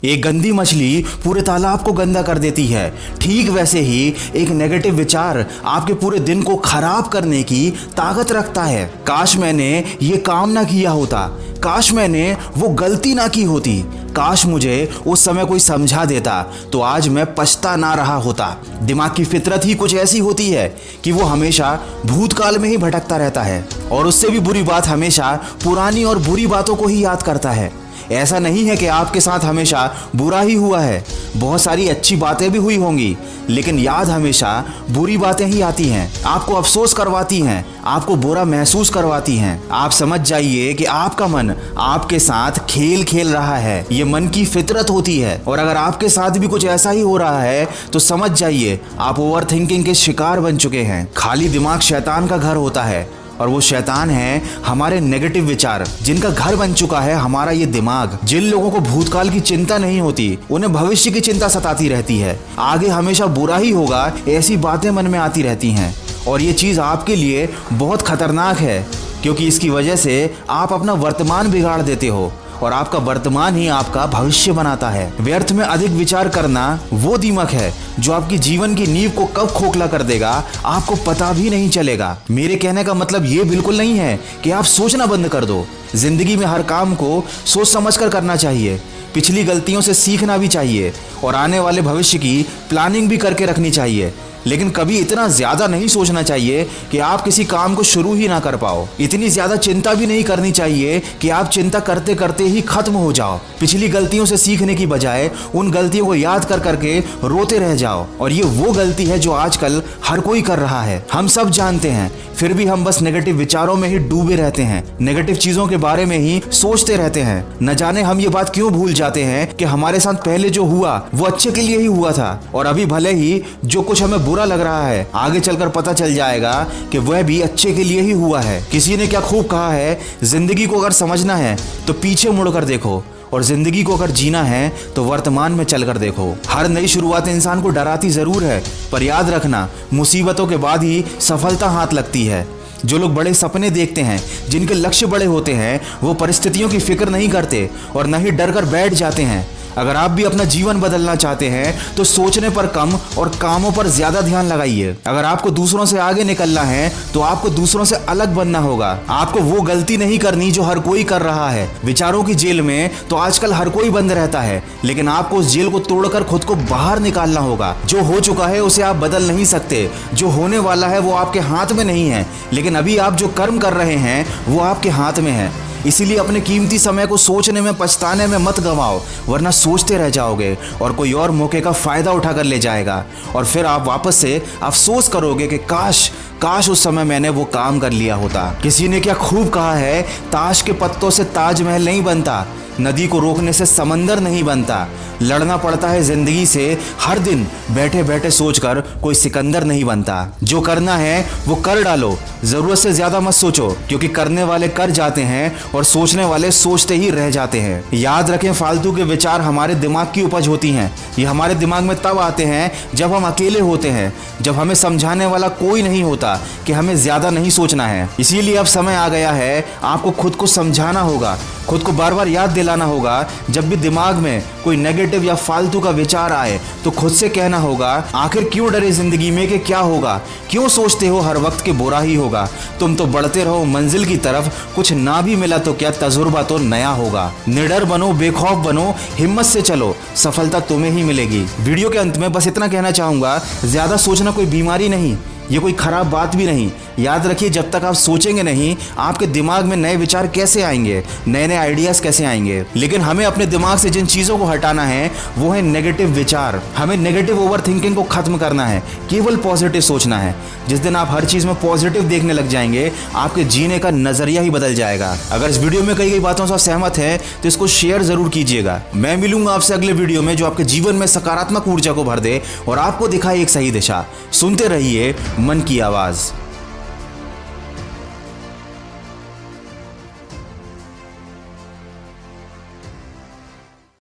एक गंदी मछली पूरे तालाब को गंदा कर देती है, ठीक वैसे ही एक नेगेटिव विचार आपके पूरे दिन को खराब करने की ताकत रखता है। काश मैंने ये काम ना किया होता, काश मैंने वो गलती ना की होती, काश मुझे उस समय कोई समझा देता तो आज मैं पछता ना रहा होता। दिमाग की फितरत ही कुछ ऐसी होती है कि वो हमेशा भूतकाल में ही भटकता रहता है और उससे भी बुरी बात हमेशा पुरानी और बुरी बातों को ही याद करता है। ऐसा नहीं है कि आपके साथ हमेशा बुरा ही हुआ है, बहुत सारी अच्छी बातें भी हुई होंगी, लेकिन याद हमेशा बुरी बातें ही आती हैं, आपको अफसोस करवाती हैं, आपको बुरा महसूस करवाती हैं। आप समझ जाइए कि आपका मन आपके साथ खेल खेल रहा है, ये मन की फितरत होती है। और अगर आपके साथ भी कुछ ऐसा ही हो रहा है तो समझ जाइए आप ओवर थिंकिंग के शिकार बन चुके हैं। खाली दिमाग शैतान का घर होता है और वो शैतान है हमारे नेगेटिव विचार, जिनका घर बन चुका है हमारा ये दिमाग। जिन लोगों को भूतकाल की चिंता नहीं होती उन्हें भविष्य की चिंता सताती रहती है, आगे हमेशा बुरा ही होगा ऐसी बातें मन में आती रहती हैं। और ये चीज़ आपके लिए बहुत खतरनाक है, क्योंकि इसकी वजह से आप अपना वर्तमान बिगाड़ देते हो और आपका वर्तमान ही आपका भविष्य बनाता है। व्यर्थ में अधिक विचार करना वो दीमक है जो आपकी जीवन की नींव को कब खोखला कर देगा आपको पता भी नहीं चलेगा। मेरे कहने का मतलब ये बिल्कुल नहीं है कि आप सोचना बंद कर दो। जिंदगी में हर काम को सोच समझ कर करना चाहिए, पिछली गलतियों से सीखना भी चाहिए और आने वाले भविष्य की प्लानिंग भी करके रखनी चाहिए। लेकिन कभी इतना ज्यादा नहीं सोचना चाहिए कि आप किसी काम को शुरू ही ना कर पाओ। इतनी ज्यादा चिंता भी नहीं करनी चाहिए कि आप चिंता करते करते ही खत्म हो जाओ। पिछली गलतियों से सीखने की बजाय उन गलतियों को याद कर करके रोते रह जाओ। और ये वो गलती है जो आजकल हर कोई कर रहा है, हम सब जानते हैं, फिर भी हम बस नेगेटिव विचारों में ही डूबे रहते हैं, नेगेटिव चीजों के बारे में ही सोचते रहते हैं। न जाने हम ये बात क्यों भूल जाते हैं कि हमारे साथ पहले जो हुआ वो अच्छे के लिए ही हुआ था, और अभी भले ही जो कुछ हमें बुरा लग रहा है आगे चलकर पता चल जाएगा कि वह भी अच्छे के लिए ही हुआ है। किसी ने क्या खूब कहा है, जिंदगी को अगर समझना है तो पीछे मुड़कर देखो, और जिंदगी को अगर जीना है तो वर्तमान में चलकर देखो। हर नई शुरुआत इंसान को डराती जरूर है, पर याद रखना मुसीबतों के बाद ही सफलता हाथ लगती है। जो लोग बड़े सपने देखते हैं, जिनके लक्ष्य बड़े होते हैं, वो परिस्थितियों की फिक्र नहीं करते और न ही डर कर बैठ जाते हैं। अगर आप भी अपना जीवन बदलना चाहते हैं तो सोचने पर कम और कामों पर ज्यादा ध्यान लगाइए। अगर आपको दूसरों से आगे निकलना है तो आपको दूसरों से अलग बनना होगा। आपको वो गलती नहीं करनी जो हर कोई कर रहा है। विचारों की जेल में तो आजकल हर कोई बंद रहता है, लेकिन आपको उस जेल को तोड़कर खुद को बाहर निकालना होगा। जो हो चुका है उसे आप बदल नहीं सकते, जो होने वाला है वो आपके हाथ में नहीं है, लेकिन अभी आप जो कर्म कर रहे हैं वो आपके हाथ में है। इसीलिए अपने कीमती समय को सोचने में, पछताने में मत गंवाओ, वरना सोचते रह जाओगे और कोई और मौके का फायदा उठाकर ले जाएगा, और फिर आप वापस से अफसोस करोगे कि काश उस समय मैंने वो काम कर लिया होता। किसी ने क्या खूब कहा है, ताश के पत्तों से ताजमहल नहीं बनता, नदी को रोकने से समंदर नहीं बनता, लड़ना पड़ता है जिंदगी से हर दिन, बैठे बैठे सोचकर कोई सिकंदर नहीं बनता। जो करना है वो कर डालो, जरूरत से ज्यादा मत सोचो, क्योंकि करने वाले कर जाते हैं और सोचने वाले सोचते ही रह जाते हैं। याद रखें, फालतू के विचार हमारे दिमाग की उपज होती हैं। ये हमारे दिमाग में तब आते हैं जब हम अकेले होते हैं, जब हमें समझाने वाला कोई नहीं होता कि हमें ज्यादा नहीं सोचना है। इसीलिए अब समय आ गया है, आपको खुद को समझाना होगा, खुद को बार बार याद दिलाना होगा। जब भी दिमाग में कोई नेगेटिव या फालतू का विचार आए तो खुद से कहना होगा, आखिर क्यों डरे जिंदगी में कि क्या होगा, क्यों सोचते हो हर वक्त के बुरा ही होगा। तुम तो बढ़ते रहो मंजिल की तरफ, कुछ ना भी मिला तो क्या, तजुर्बा तो नया होगा। निडर बनो, बेखौफ बनो, हिम्मत से चलो, सफलता तुम्हें ही मिलेगी। वीडियो के अंत में बस इतना कहना चाहूंगा, ज्यादा सोचना कोई बीमारी नहीं, ये कोई खराब बात भी नहीं। याद रखिए, जब तक आप सोचेंगे नहीं, आपके दिमाग में नए विचार कैसे आएंगे, नए नए आइडियाज कैसे आएंगे। लेकिन हमें अपने दिमाग से जिन चीजों को हटाना है वो है नेगेटिव विचार। हमें नेगेटिव ओवर थिंकिंग को खत्म करना है, केवल पॉजिटिव सोचना है। जिस दिन आप हर चीज में पॉजिटिव देखने लग जाएंगे, आपके जीने का नजरिया ही बदल जाएगा। अगर इस वीडियो में कई कई बातों से आप सहमत हैं तो इसको शेयर जरूर कीजिएगा। मैं मिलूंगा आपसे अगले वीडियो में जो आपके जीवन में सकारात्मक ऊर्जा को भर दे और आपको दिखाए एक सही दिशा। सुनते रहिए मन की आवाज।